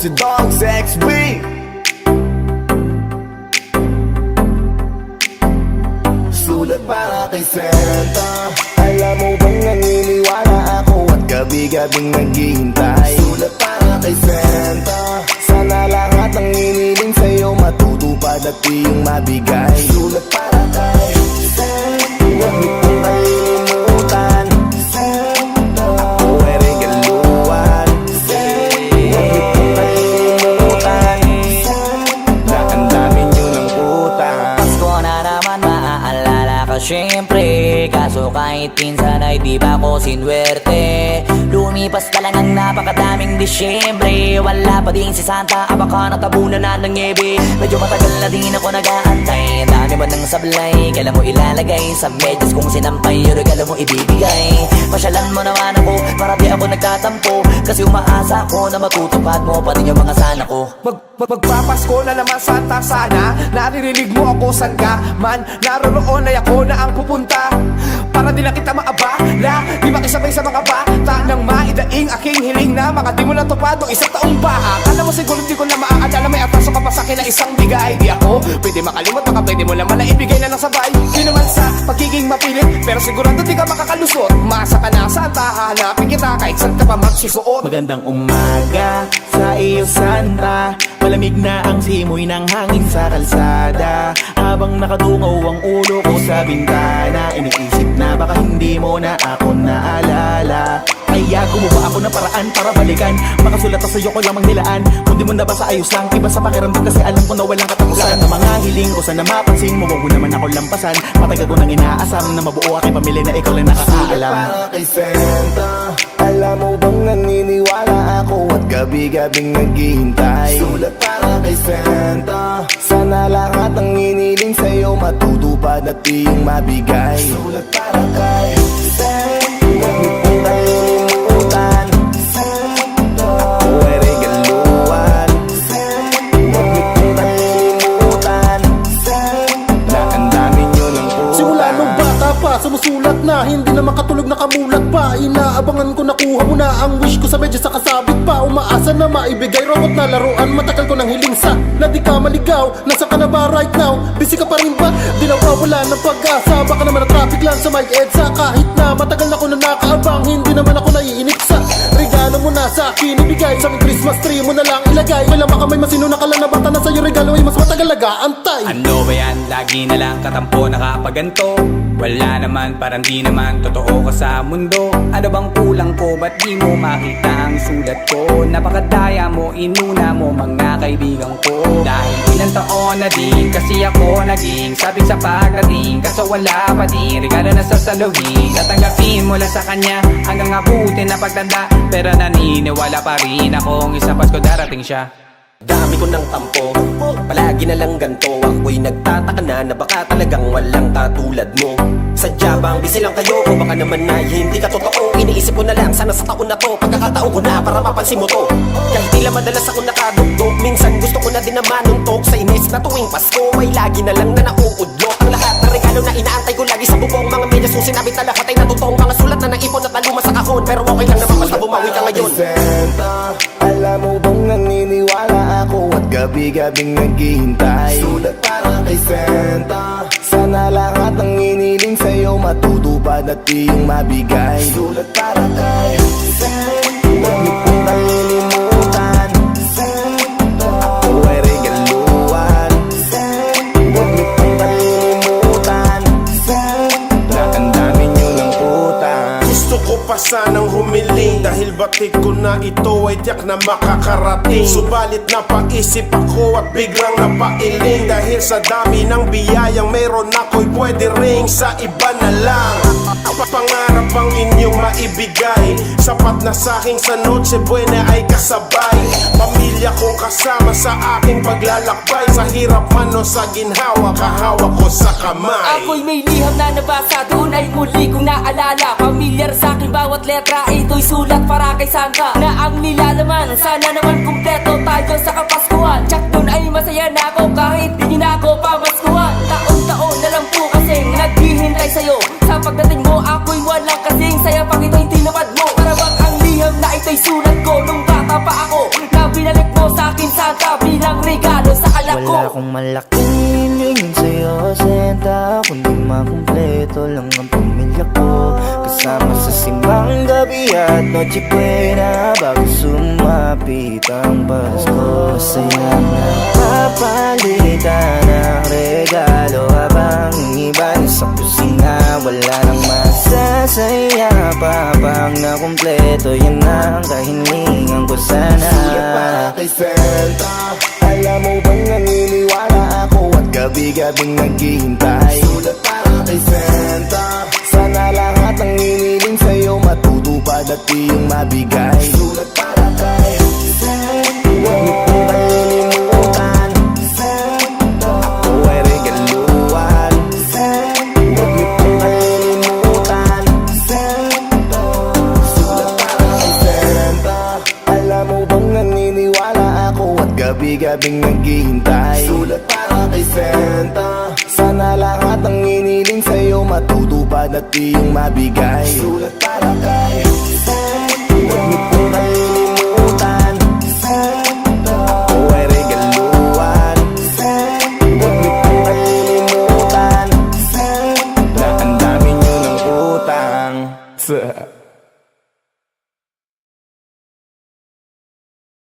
si Dogs XB. Sulat para kay Santa. Alam mo bang naniniwala ako at gabi-gabing naghihintay. Sulat para kay Santa. Sana lahat ng iniling sa'yo matutupad at iyong mabigay. Sulat para kay Santa. Huwag mo kong kalilimutan, Santa. Ako ay regaluhan, Santa. Huwag mo kong kalilimutan, Santa. Na ang dami nyo ng utang. Pasko na naman, maaalala ka syempre. Kaso kahit pinsan ay di ba ko sinwerte. Lumipas ka lang ng napakadaming Disyembre. Wala pa din si Santa, baka natabunan na ng niebe. Medyo matagal na din ako nag-aantay. Dami ba ng sablay, kailan mo ilalagay sa medyas kung sinampay, yung regalo mo ibibigay. Pasyalan mo naman ako, para di ako nagtatampo. Kasi umaasa ko na matutupad mo pa rin yung mga sana ko. Magpapasko na naman Santa, sana naririnig mo ako san ka man. Naroon ay ako na ang pupunta, para di lang kita maabala. Di makisabay sa mga bata nang maidaing aking hiling na mga di mo lang tupad o isang taong pa. Akala mo siguro di ko na maaalala, may atraso ka pa sa akin na isang bigay. Di ako pwede makalimot, baka pwede mo naman na ibigay na lang sabay. Di naman sa pagiging mapilit, pero sigurado di ka makakalusot. Masa ka na Santa, hanapin kita kahit saan ka pa magsusuot. Magandang umaga sa iyo Santa. Malamig na ang simoy ng hangin sa kalsada. Habang nakadungaw ang ulo ko sa bintana, iniisip na baka hindi mo na ako naalala. Kaya gumawa ako ng paraan para balikan. Makasulat na sa'yo ko lamang nilaan. Kung di mo na ba sa ayos lang, iba sa pakiramdam kasi alam ko na walang katapusan. Lahat ng mga hiling ko sana mapansin mo, wag mo naman ako lampasan. Matagal ko nang inaasam na mabuo aking pamilya na ikaw lang nakakaalam. Para kay Santa. Alam mo bang naniniwala ako at gabi-gabing naghihintay. Sulat para kay Santa. Sana lahat ng iniling sa'yo matutupad at iyong mabigay. Sulat para kay Santa. Huwag mo kong kalilimutan, Santa. Ako ay regaluhan, Santa. Huwag mo kong kalilimutan, Santa. Na ang dami nyo ng utang. Simula nung bata pa, sumusulat na. Hindi na makatulog, nakamulat pa. Inaabangan ko nakuha mo na ang wish ko sa medya sa kasabit pa. Umaasa na maibigay robot na laruan. Matagal ko nang hiling sa na di ka maligaw. Nasa ka na ba right now? Busy ka pa rin ba? Di nawawala ng pag-asa. Baka naman na traffic lang sa may EDSA. Kahit na matagal na ko na nakaabang, hindi naman ako naiinip sa regalo mo na sa akin ibigay. Sa Christmas tree mo na lang ilagay. Kailan baka may masino na kalang na bata na sa'yo regalo ay mas matagal nag-aantay. Ano ba yan? Lagi na lang katampo nakapaganto. Wala naman, parang di naman totoo ka sa mundo. Ano bang kulang ko? Ba't di mo makita ang sulat ko? Napakadaya mo, inuna mo mga kaibigan ko. Dahil ilang taon na din kasi ako naging sabik sa pagdating. Kaso wala pa din regalo na sasaluhin. Tatanggapin mo lang sa kanya hanggang abutin na pagtanda. Pero naniniwala pa rin akong isang Pasko darating siya. Dami ko ng tampo, palagi na lang ganto. Ako'y nagtataka na baka talagang walang katulad mo. Sadya bang busy lang kayo o baka naman na hindi ka totoo? Iniisip ko na lang sana sa taon na to, pagkakataon ko na para mapansin mo to. Kahit tila madalas ako nakadugtog, minsan gusto ko na din na manuntok. Sa inis na tuwing Pasko ay lagi na lang na nauudlot. Ang lahat ng regalo na inaantay ko lagi sa bubong. Mga medyas kung sinabit na lahat ay natutong. Mga sulat na naipon at naluma sa kahon. Pero okay lang naman basta bumawi ka ngayon. Santa, alam mo bang naniniwala ako at gabi-gabing naghihintay. Sulat para kay Santa. Sana lahat ng iniling sa'yo matutupad at iyong mabigay. Sulat para kay Santa. Huwag mo kong kalilimutan, Santa. Ako ay regaluhan, Santa. Huwag mo kong kalilimutan, Santa. Na ang dami nyo ng utang. Gusto ko pa sanang humiling dahil batik ko na ito ay tiyak na makakarating. Subalit napaisip ako at biglang napailing. Dahil sa dami ng biyayang meron ako'y pwede ring sa iba na lang. Pangarap ang inyong maibigay, sapat na sa'king sa Noche Buena ay kasabay. Pamilya kong kasama sa aking paglalakbay. Sa hirap man o sa ginhawa, kahawak ko sa kamay. Ako'y may liham na nabasa, doon ay muli kong naalala. Pamilyar sa'kin bawat letra, ito'y sulat para kay Santa. Na ang nilalaman, sana naman kumpleto tayo sa Kapaskuhan. Tsak doon ay masaya na ako kahit di na ako pamaskuhan. Taon-taon na lang po kasing naghihintay sa'yo. Sa pagdating mo ako'y walang kasing saya pag ito'y tinapad mo. Para bang ang liham na ito'y sulat ko nung bata pa ako, na binalik mo sa ko. Wala akong malaking hingin sa'yo, Senta, kundi makumpleto lang ang pamilya ko. Kasama sa simbang gabi at noche buena, bago sumapit ang Pasko. Masaya na papalitan ng regalo, habang iba sa kusina. Wala nang masasaya pa pag nakumpleto, yan ang kahilingan ko sana. Sulat para kay Santa, alam mo bang naniniwala ako at gabi-gabing naghihintay. Sulat para kay Santa, sana lahat ng hiniling sa'yo matutupad at iyong mabigay. Sulat para kay Santa, huwag mo kong kalilimutan, Santa, ako ay regaluhan, Santa, huwag mo kong kalilimutan, Santa. Sulat para kay Santa, alam mo bang naniniwala ako at gabi-gabing naghihintay. Sulat para kay Santa, sana lahat ng hiniling sa'yo matutupad at iyong mabigay. Sulat para kay